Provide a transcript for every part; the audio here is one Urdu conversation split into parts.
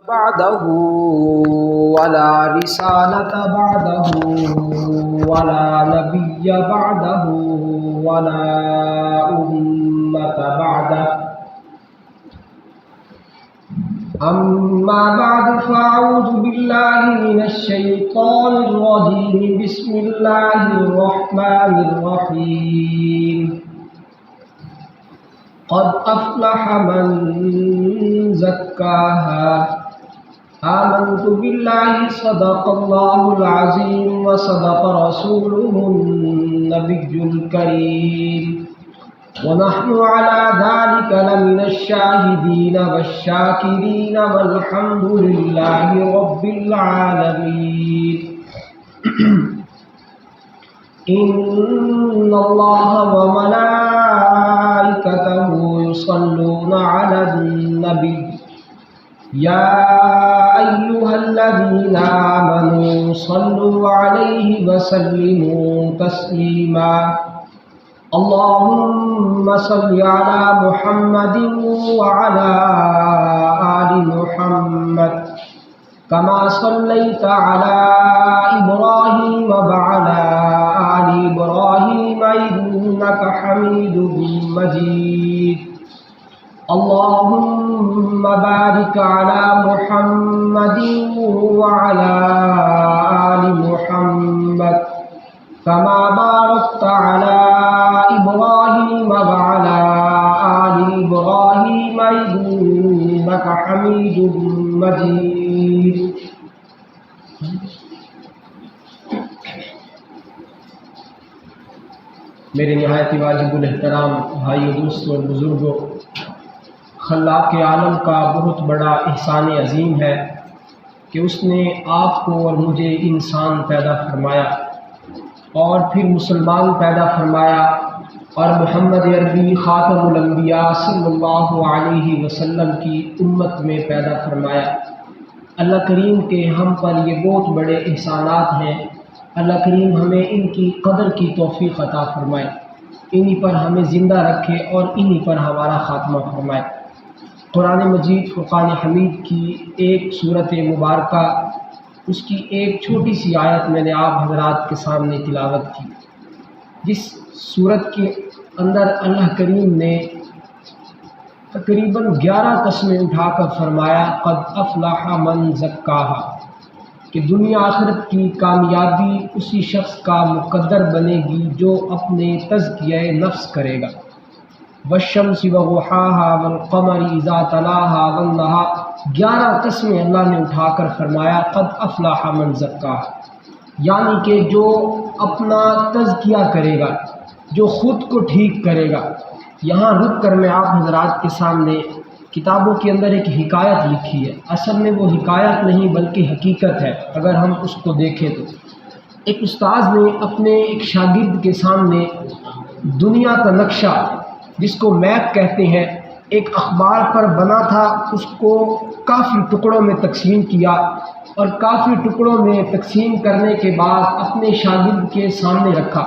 بعده ولا رسالة بعده ولا نبي بعده ولا أمة بعده أما بعد فأعوذ بالله من الشيطان الرجيم بسم الله الرحمن الرحيم قد أفلح من زكاها آمنت بالله صدق الله العظيم وصدق رسوله النبي الكريم ونحن على ذلك لمن الشاهدين والشاكرين والحمد لله رب العالمين إن الله وملائكته يصلون على النبي يا أيها الذين آمنوا صلوا عليه وسلموا تسليما اللهم صل على محمد وعلى آل محمد كما صليت على إبراهيم وعلى آل إبراهيم إنك حميد مجيد اللهم بارك على محمد وعلى آل محمد كما باركت على إبراهيم وعلى آل إبراهيم إنك حميد مجيد میرے نہایت واجب الاحترام بھائیو دوستوں اور بزرگوں، خلاق عالم کا بہت بڑا احسان عظیم ہے کہ اس نے آپ کو اور مجھے انسان پیدا فرمایا اور پھر مسلمان پیدا فرمایا اور محمد عربی خاتم الانبیاء صلی اللہ علیہ وسلم کی امت میں پیدا فرمایا۔ اللہ کریم کے ہم پر یہ بہت بڑے احسانات ہیں۔ اللہ کریم ہمیں ان کی قدر کی توفیق عطا فرمائے، انہی پر ہمیں زندہ رکھے اور انہی پر ہمارا خاتمہ فرمائے۔ قرآن مجید فرقان حمید کی ایک صورت مبارکہ، اس کی ایک چھوٹی سی آیت میں نے آپ حضرات کے سامنے تلاوت کی، جس صورت کے اندر اللہ کریم نے تقریباً 11 قسمیں اٹھا کر فرمایا قد افلح من زکاہا، کہ دنیا آخرت کی کامیابی اسی شخص کا مقدر بنے گی جو اپنے تزکیہ نفس کرے گا۔ والشمس وضحاها والقمر اذا تلاها والنهار، 11 قسمیں اللہ نے اٹھا کر فرمایا قد افلح من زکاہا، یعنی کہ جو اپنا تزکیہ کرے گا، جو خود کو ٹھیک کرے گا۔ یہاں رک کر میں آپ حضرات کے سامنے کتابوں کے اندر ایک حکایت لکھی ہے، اصل میں وہ حکایت نہیں بلکہ حقیقت ہے اگر ہم اس کو دیکھیں تو۔ ایک استاذ نے اپنے ایک شاگرد کے سامنے دنیا کا نقشہ، جس کو میپ کہتے ہیں، ایک اخبار پر بنا تھا، اس کو کافی ٹکڑوں میں تقسیم کیا اور کافی ٹکڑوں میں تقسیم کرنے کے بعد اپنے شاگرد کے سامنے رکھا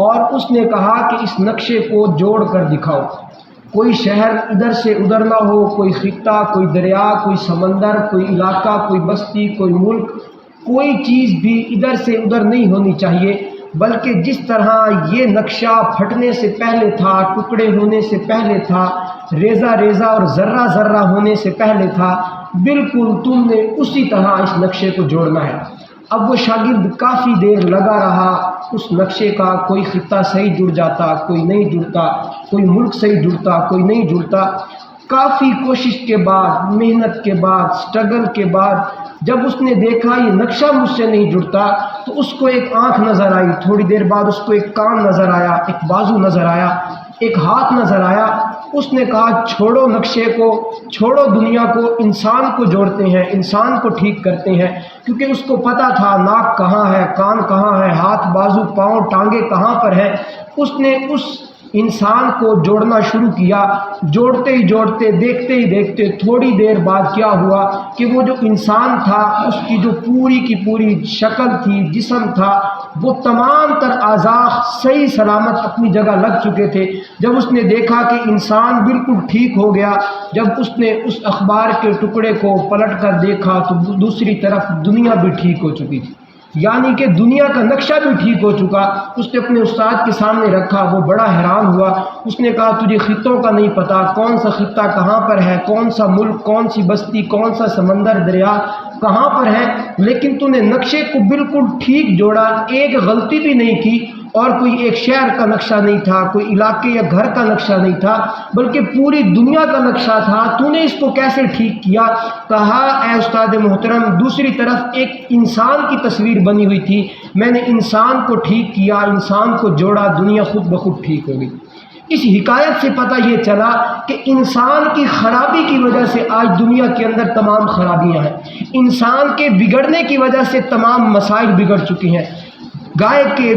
اور اس نے کہا کہ اس نقشے کو جوڑ کر دکھاؤ، کوئی شہر ادھر سے ادھر نہ ہو، کوئی خطہ، کوئی دریا، کوئی سمندر، کوئی علاقہ، کوئی بستی، کوئی ملک، کوئی چیز بھی ادھر سے ادھر نہیں ہونی چاہیے، بلکہ جس طرح یہ نقشہ پھٹنے سے پہلے تھا، ٹکڑے ہونے سے پہلے تھا، ریزہ ریزہ اور ذرہ ذرہ ہونے سے پہلے تھا، بالکل تم نے اسی طرح اس نقشے کو جوڑنا ہے۔ اب وہ شاگرد کافی دیر لگا رہا اس نقشے کا، کوئی خطہ صحیح جڑ جاتا، کوئی نہیں جڑتا، کوئی ملک صحیح جڑتا، کوئی نہیں جڑتا۔ کافی کوشش کے بعد، محنت کے بعد، سٹرگل کے بعد جب اس نے دیکھا یہ نقشہ مجھ سے نہیں جڑتا تو اس کو ایک آنکھ نظر آئی، تھوڑی دیر بعد اس کو ایک کان نظر آیا، ایک بازو نظر آیا، ایک ہاتھ نظر آیا۔ اس نے کہا چھوڑو نقشے کو، چھوڑو دنیا کو، انسان کو جوڑتے ہیں، انسان کو ٹھیک کرتے ہیں، کیونکہ اس کو پتہ تھا ناک کہاں ہے، کان کہاں ہے، ہاتھ بازو پاؤں ٹانگیں کہاں پر ہے۔ اس نے اس انسان کو جوڑنا شروع کیا، جوڑتے ہی جوڑتے دیکھتے ہی دیکھتے تھوڑی دیر بعد کیا ہوا کہ وہ جو انسان تھا اس کی جو پوری کی پوری شکل تھی، جسم تھا، وہ تمام تر اعضاء صحیح سلامت اپنی جگہ لگ چکے تھے۔ جب اس نے دیکھا کہ انسان بالکل ٹھیک ہو گیا، جب اس نے اس اخبار کے ٹکڑے کو پلٹ کر دیکھا تو دوسری طرف دنیا بھی ٹھیک ہو چکی تھی، یعنی کہ دنیا کا نقشہ بھی ٹھیک ہو چکا۔ اس نے اپنے استاد کے سامنے رکھا، وہ بڑا حیران ہوا۔ اس نے کہا تجھے خطوں کا نہیں پتہ، کون سا خطہ کہاں پر ہے، کون سا ملک، کون سی بستی، کون سا سمندر دریا کہاں پر ہے، لیکن تو نے نقشے کو بالکل ٹھیک جوڑا، ایک غلطی بھی نہیں کی، اور کوئی ایک شہر کا نقشہ نہیں تھا، کوئی علاقے یا گھر کا نقشہ نہیں تھا، بلکہ پوری دنیا کا نقشہ تھا، تو نے اس کو کیسے ٹھیک کیا؟ کہا اے استاد محترم، دوسری طرف ایک انسان کی تصویر بنی ہوئی تھی، میں نے انسان کو ٹھیک کیا، انسان کو جوڑا، دنیا خود بخود ٹھیک ہو گئی۔ اس حکایت سے پتہ یہ چلا کہ انسان کی خرابی کی وجہ سے آج دنیا کے اندر تمام خرابیاں ہیں، انسان کے بگڑنے کی وجہ سے تمام مسائل بگڑ چکی ہیں۔ گائے کے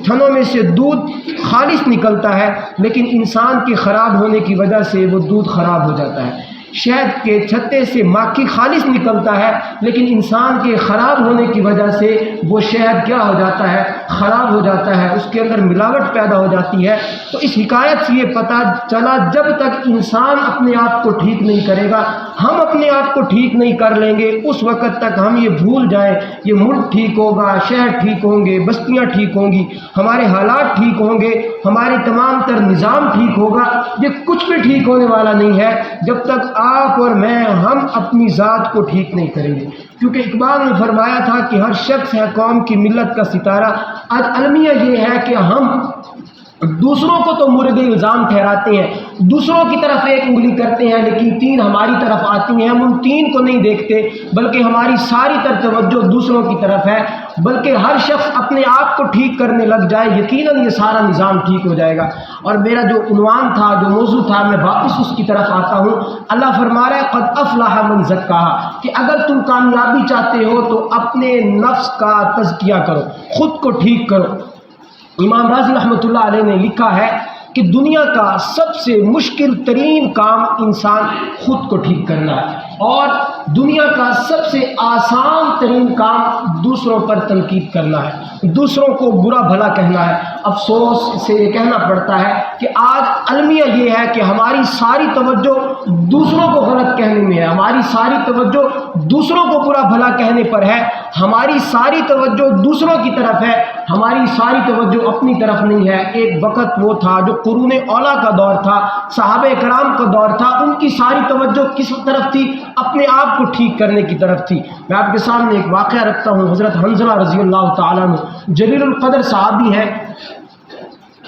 تھنوں میں سے دودھ خالص نکلتا ہے، لیکن انسان کے خراب ہونے کی وجہ سے وہ دودھ خراب ہو جاتا ہے۔ شہد کے چھتے سے مکھی خالص نکلتا ہے، لیکن انسان کے خراب ہونے کی وجہ سے وہ شہد کیا ہو جاتا ہے؟ خراب ہو جاتا ہے، اس کے اندر ملاوٹ پیدا ہو جاتی ہے۔ تو اس حکایت سے یہ پتہ چلا جب تک انسان اپنے آپ کو ٹھیک نہیں کرے گا، ہم اپنے آپ کو ٹھیک نہیں کر لیں گے، اس وقت تک ہم یہ بھول جائیں یہ ملک ٹھیک ہوگا، شہر ٹھیک ہوں گے، بستیاں ٹھیک ہوں گی، ہمارے حالات ٹھیک ہوں گے، ہمارے تمام تر نظام ٹھیک ہوگا، یہ کچھ بھی ٹھیک ہونے والا نہیں ہے جب تک آپ اور میں ہم اپنی ذات کو ٹھیک نہیں کریں گے۔ کیونکہ اقبال نے فرمایا تھا کہ ہر شخص ہے قوم کی ملت کا ستارہ۔ آج المیہ یہ ہے کہ ہم دوسروں کو تو مورد الزام ٹھہراتے ہیں، دوسروں کی طرف ایک انگلی کرتے ہیں، لیکن تین ہماری طرف آتی ہیں، ہم ان تین کو نہیں دیکھتے، بلکہ ہماری ساری تر توجہ دوسروں کی طرف ہے۔ بلکہ ہر شخص اپنے آپ کو ٹھیک کرنے لگ جائے، یقیناً یہ سارا نظام ٹھیک ہو جائے گا۔ اور میرا جو عنوان تھا، جو موضوع تھا، میں واپس اس کی طرف آتا ہوں۔ اللہ فرما رہا ہے قد افلح من زکاہا، کہ اگر تم کامیابی چاہتے ہو تو اپنے نفس کا تزکیہ کرو، خود کو ٹھیک کرو۔ امام راضی رحمۃ اللہ علیہ نے لکھا ہے کہ دنیا کا سب سے مشکل ترین کام انسان خود کو ٹھیک کرنا ہے، اور دنیا کا سب سے آسان ترین کام دوسروں پر تنقید کرنا ہے، دوسروں کو برا بھلا کہنا ہے۔ افسوس سے یہ کہنا پڑتا ہے کہ آج المیہ یہ ہے کہ ہماری ساری توجہ دوسروں کو غلط کہنے میں ہے، ہماری ساری توجہ دوسروں کو برا بھلا کہنے پر ہے، ہماری ساری توجہ دوسروں کی طرف ہے، ہماری ساری توجہ اپنی طرف نہیں ہے۔ ایک وقت وہ تھا جو قرون اولیٰ کا دور تھا، صحابہ کرام کا دور تھا، ان کی ساری توجہ کس طرف تھی؟ اپنے آپ کو ٹھیک کرنے کی طرف تھی۔ میں آپ کے سامنے ایک واقعہ رکھتا ہوں۔ حضرت حنظلہ رضی اللہ تعالیٰ عنہ جلیل القدر صحابی ہیں،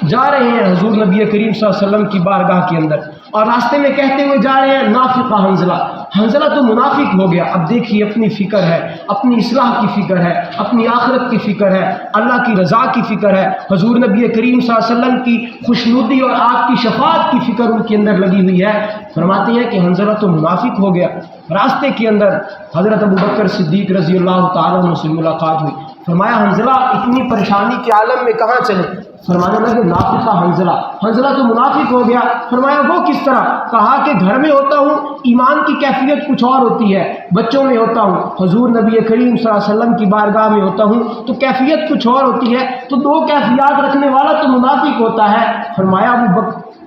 جا رہے ہیں حضور نبی کریم صلی اللہ علیہ وسلم کی بارگاہ کے اندر، اور راستے میں کہتے ہوئے جا رہے ہیں نافقہ حنظلہ، حنظلہ تو منافق ہو گیا۔ اب دیکھیے اپنی فکر ہے، اپنی اصلاح کی فکر ہے، اپنی آخرت کی فکر ہے، اللہ کی رضا کی فکر ہے، حضور نبی کریم صلی اللہ علیہ وسلم کی خوشنودی اور آپ کی شفاعت کی فکر ان کے اندر لگی ہوئی ہے۔ فرماتے ہیں کہ حنظلہ تو منافق ہو گیا۔ راستے کے اندر حضرت ابوبکر صدیق رضی اللہ تعالیٰ عنہ سے ملاقات ہوئی۔ فرمایا حنظلہ اتنی پریشانی کے عالم میں کہاں چلے؟ فرمانے لگے نافقہ حنظلہ، حنظلہ تو منافق ہو گیا۔ فرمایا وہ کس طرح؟ کہا کہ گھر میں ہوتا ہوں ایمان کی کیفیت کچھ اور ہوتی ہے، بچوں میں ہوتا ہوں، حضور نبی کریم صلی اللہ علیہ وسلم کی بارگاہ میں ہوتا ہوں تو کیفیت کچھ اور ہوتی ہے، تو دو کیفیات رکھنے والا تو منافق ہوتا ہے۔ فرمایا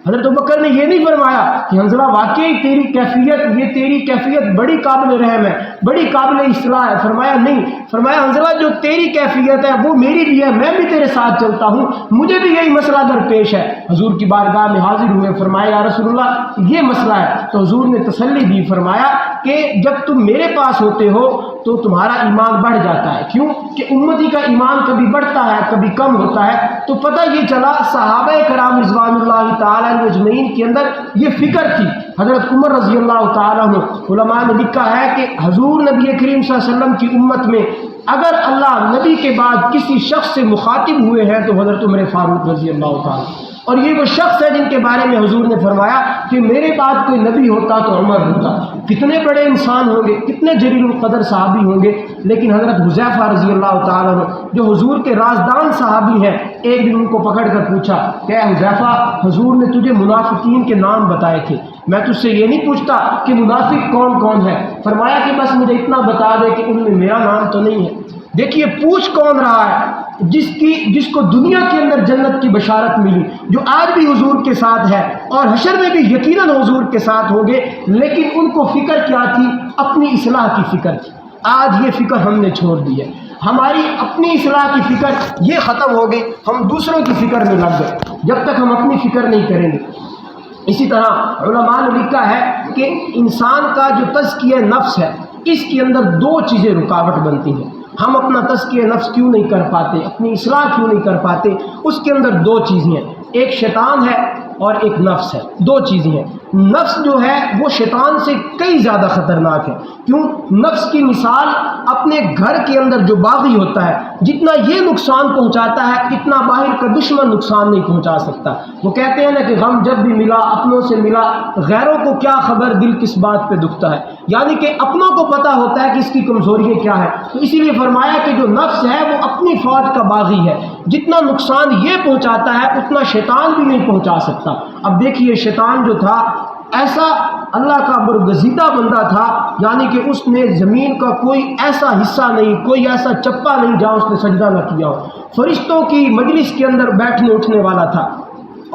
حضرت ابوبکر نے یہ نہیں فرمایا کہ حنظلہ واقعی تیری کیفیت بڑی قابل رحم ہے، بڑی قابل اصلاح ہے۔ فرمایا نہیں، فرمایا حنظلہ جو تیری کیفیت ہے وہ میری بھی ہے، میں بھی تیرے ساتھ چلتا ہوں، مجھے بھی یہی مسئلہ درپیش ہے۔ حضور کی بارگاہ میں حاضر ہوئے، فرمایا یا رسول اللہ یہ مسئلہ ہے۔ تو حضور نے تسلی دی، فرمایا کہ جب تم میرے پاس ہوتے ہو تو تمہارا ایمان بڑھ جاتا ہے۔ کیوں کہ امتی کا ایمان کبھی بڑھتا ہے کبھی کم ہوتا ہے۔ تو پتہ یہ چلا صحابہ کرام رضوان اللہ تعالیٰ اجمعین کے اندر یہ فکر تھی۔ حضرت عمر رضی اللہ تعالیٰ عنہ، علماء نے لکھا ہے کہ حضور نبی کریم صلی اللہ علیہ وسلم کی امت میں اگر اللہ نبی کے بعد کسی شخص سے مخاطب ہوئے ہیں تو حضرت عمر فاروق رضی اللہ تعالیٰ، اور یہ وہ شخص ہے جن کے بارے میں حضور نے فرمایا کہ میرے بعد کوئی نبی ہوتا تو عمر ہوتا۔ کتنے بڑے انسان ہوں گے، کتنے جلیل القدر صحابی ہوں گے، لیکن حضرت حذیفہ رضی اللہ تعالیٰ عنہ جو حضور کے رازدان صحابی ہیں، ایک دن ان کو پکڑ کر پوچھا کہ اے حذیفہ، حضور نے تجھے منافقین کے نام بتائے تھے، میں تجھ سے یہ نہیں پوچھتا کہ منافق کون کون ہے، فرمایا کہ بس مجھے اتنا بتا دے کہ ان میں میرا نام تو نہیں ہے۔ دیکھیے پوچھ کون رہا ہے، جس کو دنیا کے اندر جنت کی بشارت ملی، جو آج بھی حضور کے ساتھ ہے اور حشر میں بھی یقیناً حضور کے ساتھ ہوگے، لیکن ان کو فکر کیا تھی؟ اپنی اصلاح کی فکر تھی۔ آج یہ فکر ہم نے چھوڑ دی ہے، ہماری اپنی اصلاح کی فکر یہ ختم ہو گئی، ہم دوسروں کی فکر میں لگ گئے جب تک ہم اپنی فکر نہیں کریں گے۔ اسی طرح علماء نے لکھا ہے کہ انسان کا جو تزکیہ نفس ہے، اس کے اندر دو چیزیں رکاوٹ بنتی ہیں۔ ہم اپنا تزکیہ نفس کیوں نہیں کر پاتے، اپنی اصلاح کیوں نہیں کر پاتے؟ اس کے اندر دو چیزیں ہیں، ایک شیطان ہے اور ایک نفس ہے، دو چیزیں ہیں۔ نفس جو ہے وہ شیطان سے کئی زیادہ خطرناک ہے۔ کیوں؟ نفس کی مثال اپنے گھر کے اندر جو باغی ہوتا ہے، جتنا یہ نقصان پہنچاتا ہے اتنا باہر کا دشمن نقصان نہیں پہنچا سکتا۔ وہ کہتے ہیں نا کہ غم جب بھی ملا اپنوں سے ملا، غیروں کو کیا خبر دل کس بات پہ دکھتا ہے، یعنی کہ اپنوں کو پتہ ہوتا ہے کہ اس کی کمزوریاں کیا ہے۔ تو اسی لیے فرمایا کہ جو نفس ہے وہ اپنی فوج کا باغی ہے، جتنا نقصان یہ پہنچاتا ہے اتنا شیطان بھی نہیں پہنچا سکتا۔ اب دیکھیے شیطان جو تھا ایسا اللہ کا برگزیدہ بندہ تھا، یعنی کہ اس نے زمین کا کوئی ایسا حصہ نہیں، کوئی ایسا چپا نہیں جہاں اس نے سجدہ نہ کیا ہو، فرشتوں کی مجلس کے اندر بیٹھنے اٹھنے والا تھا،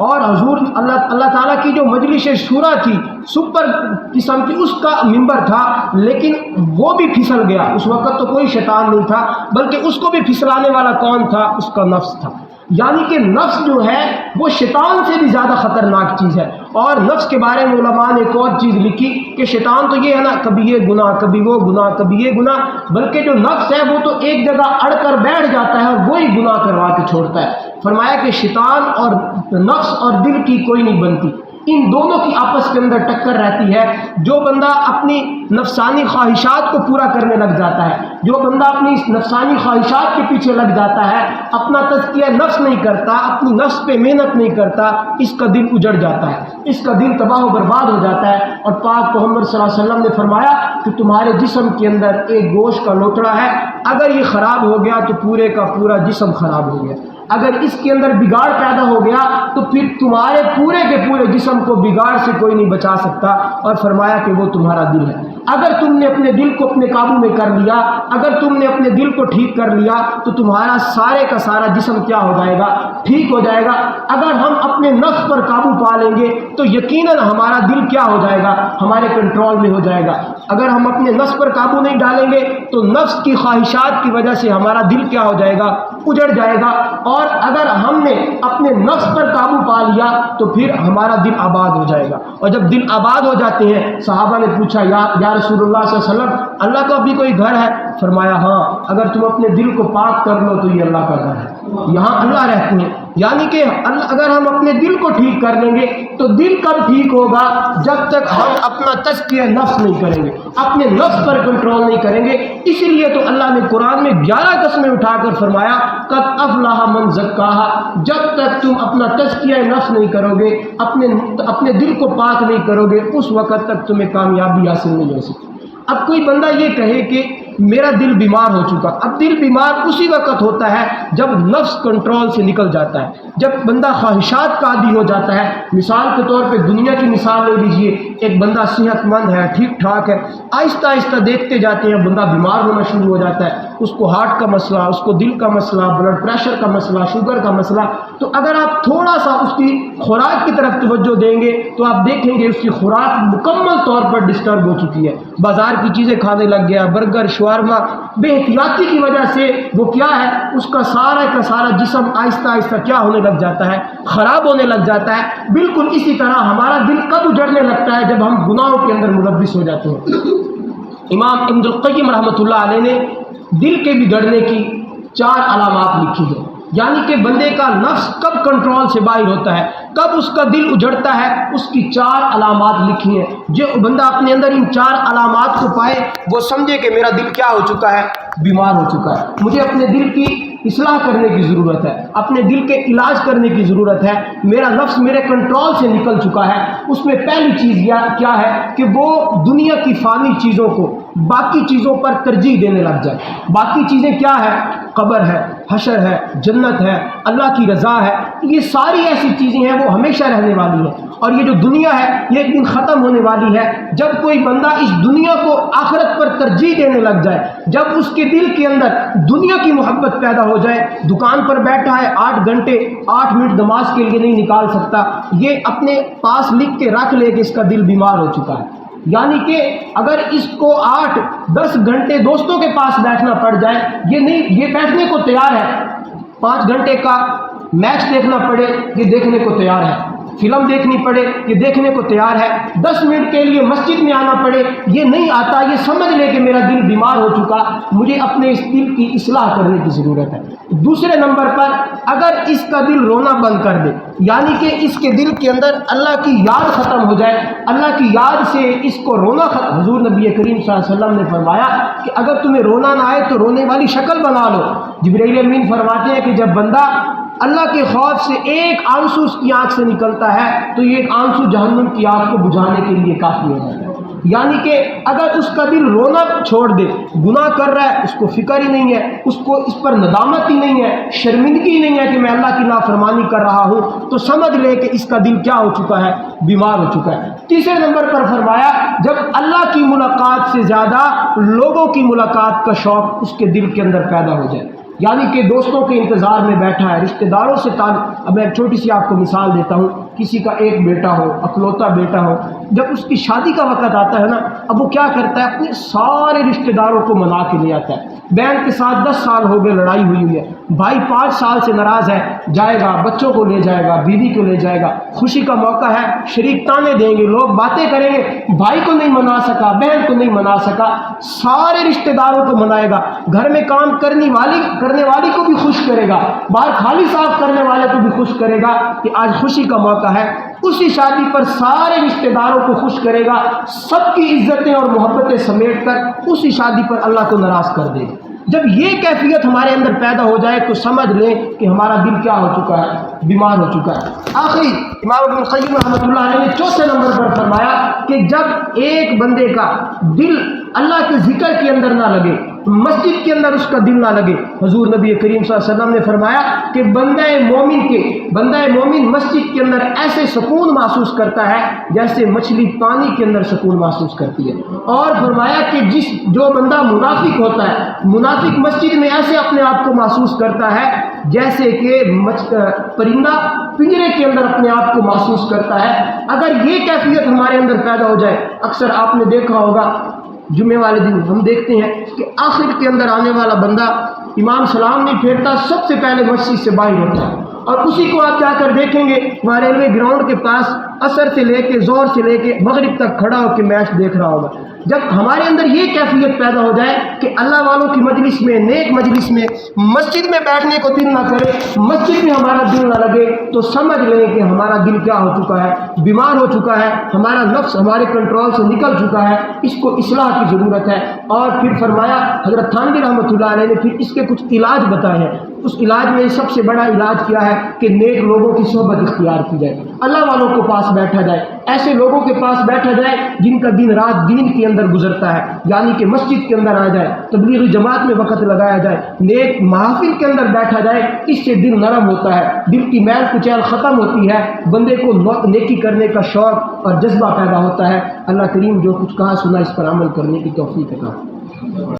اور حضور اللہ تعالیٰ کی جو مجلس شورا تھی سپر قسم کی، اس کا ممبر تھا، لیکن وہ بھی پھسل گیا۔ اس وقت تو کوئی شیطان نہیں تھا، بلکہ اس کو بھی پھسلانے والا کون تھا؟ اس کا نفس تھا۔ یعنی کہ نفس جو ہے وہ شیطان سے بھی زیادہ خطرناک چیز ہے۔ اور نفس کے بارے میں علماء نے ایک اور چیز لکھی کہ شیطان تو یہ ہے نا، کبھی یہ گناہ کبھی وہ گناہ کبھی یہ گناہ، بلکہ جو نفس ہے وہ تو ایک جگہ اڑ کر بیٹھ جاتا ہے اور وہی گناہ کروا کے چھوڑتا ہے۔ فرمایا کہ شیطان اور نفس اور دل کی کوئی نہیں بنتی، ان دونوں کی آپس کے اندر ٹکر رہتی ہے۔ جو بندہ اپنی نفسانی خواہشات کو پورا کرنے لگ جاتا ہے، جو بندہ اپنی نفسانی خواہشات کے پیچھے لگ جاتا ہے، اپنا تزکیہ نفس نہیں کرتا، اپنی نفس پہ محنت نہیں کرتا، اس کا دل اجڑ جاتا ہے، اس کا دل تباہ و برباد ہو جاتا ہے۔ اور پاک محمد صلی اللہ علیہ وسلم نے فرمایا کہ تمہارے جسم کے اندر ایک گوشت کا لوتڑا ہے، اگر یہ خراب ہو گیا تو پورے کا پورا جسم خراب ہو گیا، اگر اس کے اندر بگاڑ پیدا ہو گیا تو پھر تمہارے پورے کے پورے جسم کو بگاڑ سے کوئی نہیں بچا سکتا۔ اور فرمایا کہ وہ تمہارا دل ہے۔ اگر تم نے اپنے دل کو اپنے قابو میں کر لیا، اگر تم نے اپنے دل کو ٹھیک کر لیا تو تمہارا سارے کا سارا جسم کیا ہو جائے گا؟ ٹھیک ہو جائے گا۔ اگر ہم اپنے نفس پر قابو پا لیں گے تو یقیناً ہمارا دل کیا ہو جائے گا؟ ہمارے کنٹرول میں ہو جائے گا۔ اگر ہم اپنے نفس پر قابو نہیں ڈالیں گے تو نفس کی خواہشات کی وجہ سے ہمارا دل کیا ہو جائے گا؟ اجڑ جائے گا۔ اور اگر ہم نے اپنے نفس پر قابو پا لیا تو پھر ہمارا دل آباد ہو جائے گا۔ اور جب دل آباد ہو جاتے ہیں، صحابہ نے پوچھا یا رسول اللہ صلی اللہ علیہ وسلم، اللہ کا بھی کوئی گھر ہے؟ فرمایا ہاں، اگر تم اپنے دل کو پاک کر لو تو یہ اللہ کا گھر ہے، یہاں اللہ رہتے ہیں۔ یعنی کہ اگر ہم اپنے دل کو ٹھیک کر لیں گے تو دل کب ٹھیک ہوگا؟ جب تک ہم اپنا تزکیہ نفس نہیں کریں گے، اپنے نفس پر کنٹرول نہیں کریں گے۔ اسی لیے تو اللہ نے قرآن میں 11 قسمیں اٹھا کر فرمایا قد افلح من زکاہا، جب تک تم اپنا تزکیہ نفس نہیں کرو گے، اپنے دل کو پاک نہیں کرو گے، اس وقت تک تمہیں کامیابی حاصل نہیں ہو سکتی۔ اب کوئی بندہ یہ کہے کہ میرا دل بیمار ہو چکا، اب دل بیمار اسی وقت ہوتا ہے جب نفس کنٹرول سے نکل جاتا ہے، جب بندہ خواہشات کا عادی ہو جاتا ہے۔ مثال کے طور پہ دنیا کی مثال لے لیجیے، ایک بندہ صحت مند ہے، ٹھیک ٹھاک ہے، آہستہ آہستہ دیکھتے جاتے ہیں بندہ بیمار ہونا شروع ہو جاتا ہے، اس کو ہارٹ کا مسئلہ، اس کو دل کا مسئلہ، بلڈ پریشر کا مسئلہ، شوگر کا مسئلہ۔ تو اگر آپ تھوڑا سا اس کی خوراک کی طرف توجہ دیں گے تو آپ دیکھیں گے اس کی خوراک مکمل طور پر ڈسٹرب ہو چکی ہے، بازار کی چیزیں کھانے لگ گیا، برگر شاورما، بے احتیاطی کی وجہ سے وہ کیا ہے، اس کا سارا جسم آہستہ آہستہ کیا ہونے لگ جاتا ہے؟ خراب ہونے لگ جاتا ہے۔ بالکل اسی طرح ہمارا دل کب اجڑنے لگتا ہے؟ جب ہم گناہوں کے اندر ملوث ہو جاتے ہیں۔ امام ابن القیم رحمۃ اللہ علیہ نے دل کے بگڑنے کی 4 علامات لکھی ہیں، یعنی کہ بندے کا نفس کب کنٹرول سے باہر ہوتا ہے، کب اس کا دل اجڑتا ہے، اس کی 4 علامات لکھی ہیں۔ جو بندہ اپنے اندر ان 4 علامات کو پائے وہ سمجھے کہ میرا دل کیا ہو چکا ہے؟ بیمار ہو چکا ہے، مجھے اپنے دل کی اصلاح کرنے کی ضرورت ہے، اپنے دل کے علاج کرنے کی ضرورت ہے۔ میرا نفس میرے کنٹرول سے نکل چکا ہے۔ اس میں پہلی چیز کیا ہے کہ وہ دنیا کی فانی چیزوں کو باقی چیزوں پر ترجیح دینے لگ جائے۔ باقی چیزیں کیا ہے؟ قبر ہے، حشر ہے، جنت ہے، اللہ کی رضا ہے، یہ ساری ایسی چیزیں ہیں وہ ہمیشہ رہنے والی ہیں، اور یہ جو دنیا ہے یہ ایک دن ختم ہونے والی ہے۔ جب کوئی بندہ اس دنیا کو آخرت پر ترجیح دینے لگ جائے، جب اس کے دل کے اندر دنیا کی محبت پیدا ہو جائے، دکان پر بیٹھا ہے 8 گھنٹے 8 منٹ نماز کے لیے نہیں نکال سکتا، یہ اپنے پاس لکھ کے رکھ لے کہ اس کا دل بیمار ہو چکا ہے۔ یعنی کہ اگر اس کو 8-10 گھنٹے دوستوں کے پاس بیٹھنا پڑ جائے، یہ بیٹھنے کو تیار ہے، 5 گھنٹے کا میچ دیکھنا پڑے یہ دیکھنے کو تیار ہے، فلم دیکھنی پڑے یہ دیکھنے کو تیار ہے، 10 منٹ کے لیے مسجد میں آنا پڑے یہ نہیں آتا، یہ سمجھ لے کہ میرا دل بیمار ہو چکا، مجھے اپنے اس دل کی اصلاح کرنے کی ضرورت ہے۔ دوسرے نمبر پر اگر اس کا دل رونا بند کر دے، یعنی کہ اس کے دل کے اندر اللہ کی یاد ختم ہو جائے، اللہ کی یاد سے اس کو رونا ختم، حضور نبی کریم صلی اللہ علیہ وسلم نے فرمایا کہ اگر تمہیں رونا نہ آئے تو رونے والی شکل بنا لو۔ جبرائیل امین فرماتے ہیں کہ جب بندہ اللہ کے خوف سے ایک آنسو اس کی آنکھ سے نکلتا ہے تو یہ ایک آنسو جہنم کی آگ کو بجھانے کے لیے کافی ہو جاتا ہے۔ یعنی کہ اگر اس کا دل رونا چھوڑ دے، گناہ کر رہا ہے، اس کو فکر ہی نہیں ہے، اس کو اس پر ندامت ہی نہیں ہے، شرمندگی نہیں ہے کہ میں اللہ کی نافرمانی کر رہا ہوں، تو سمجھ لے کہ اس کا دل کیا ہو چکا ہے؟ بیمار ہو چکا ہے۔ تیسرے نمبر پر فرمایا جب اللہ کی ملاقات سے زیادہ لوگوں کی ملاقات کا شوق اس کے دل کے اندر پیدا ہو جائے، یعنی کہ دوستوں کے انتظار میں بیٹھا ہے، رشتہ داروں سے اب میں ایک چھوٹی سی آپ کو مثال دیتا ہوں، کسی کا ایک بیٹا ہو، اکلوتا بیٹا ہو، جب اس کی شادی کا وقت آتا ہے نا، اب وہ کیا کرتا ہے؟ اپنے سارے رشتہ داروں کو منا کے لے آتا ہے۔ بہن کے ساتھ 10 سال ہو گئے لڑائی ہوئی ہے، بھائی 5 سال سے ناراض ہے، جائے گا بچوں کو لے جائے گا، بیوی کو لے جائے گا، خوشی کا موقع ہے، شریک تانے دیں گے، لوگ باتیں کریں گے، بھائی کو نہیں منا سکا، بہن کو نہیں منا سکا، سارے رشتہ داروں کو منائے گا، گھر میں کام کرنے والی کو بھی خوش کرے گا، باہر خالی صاف کرنے والے کو بھی خوش کرے گا کہ آج خوشی کا موقع ہے۔ اسی شادی پر سارے رشتہ داروں کو خوش کرے گا، سب کی عزتیں اور محبتیں سمیٹ کر اسی شادی پر اللہ کو ناراض کر دے گا۔ جب یہ کیفیت ہمارے اندر پیدا ہو جائے تو سمجھ لیں کہ ہمارا دل کیا ہو چکا ہے؟ بیمار ہو چکا ہے۔ آخری امام ابن القیم رحمۃ اللہ علیہ نے 4تھے نمبر پر فرمایا کہ جب ایک بندے کا دل اللہ کے ذکر کے اندر نہ لگے، مسجد کے اندر اس کا دل نہ لگے، حضور نبی کریم صلی اللہ علیہ وسلم نے فرمایا کہ بندہ مومن مسجد کے اندر ایسے سکون محسوس کرتا ہے جیسے مچھلی پانی کے اندر سکون محسوس کرتی ہے، اور فرمایا کہ جو بندہ منافق ہوتا ہے، منافق مسجد میں ایسے اپنے آپ کو محسوس کرتا ہے جیسے کہ پرندہ پنجرے کے اندر اپنے آپ کو محسوس کرتا ہے۔ اگر یہ کیفیت ہمارے اندر پیدا ہو جائے، اکثر آپ نے دیکھا ہوگا جمعے والے دن ہم دیکھتے ہیں کہ آخر کے اندر آنے والا بندہ امام سلام نہیں پھیرتا، سب سے پہلے مسجد سے باہر ہوتا ہے، اور اسی کو آپ جا کر دیکھیں گے وہاں ریلوے گراؤنڈ کے پاس عصر سے لے کے زور سے لے کے مغرب تک کھڑا ہو کے میچ دیکھ رہا ہوگا۔ جب ہمارے اندر یہ کیفیت پیدا ہو جائے کہ اللہ والوں کی مجلس میں، نیک مجلس میں، مسجد میں بیٹھنے کو دل نہ کرے، مسجد میں ہمارا دل نہ لگے، تو سمجھ لیں کہ ہمارا دل کیا ہو چکا ہے؟ بیمار ہو چکا ہے، ہمارا نفس ہمارے کنٹرول سے نکل چکا ہے، اس کو اصلاح کی ضرورت ہے۔ اور پھر فرمایا حضرت تھانوی رحمۃ اللہ علیہ نے پھر اس کے کچھ علاج بتائے ہیں۔ اس علاج میں سب سے بڑا علاج کیا ہے کہ نیک لوگوں کی صحبت اختیار کی جائے، اللہ والوں کو پاس بیٹھا جائے، ایسے لوگوں کے پاس بیٹھا جائے جن کا دن رات دین کے اندر گزرتا ہے، یعنی کہ مسجد کے اندر آ جائے، تبلیغی جماعت میں وقت لگایا جائے، نیک محافل کے اندر بیٹھا جائے، اس سے دل نرم ہوتا ہے، دل کی میل کچیل ختم ہوتی ہے، بندے کو نیکی کرنے کا شوق اور جذبہ پیدا ہوتا ہے۔ اللہ کریم جو کچھ کہا سنا اس پر عمل کرنے کی توفیق عطا فرمائے۔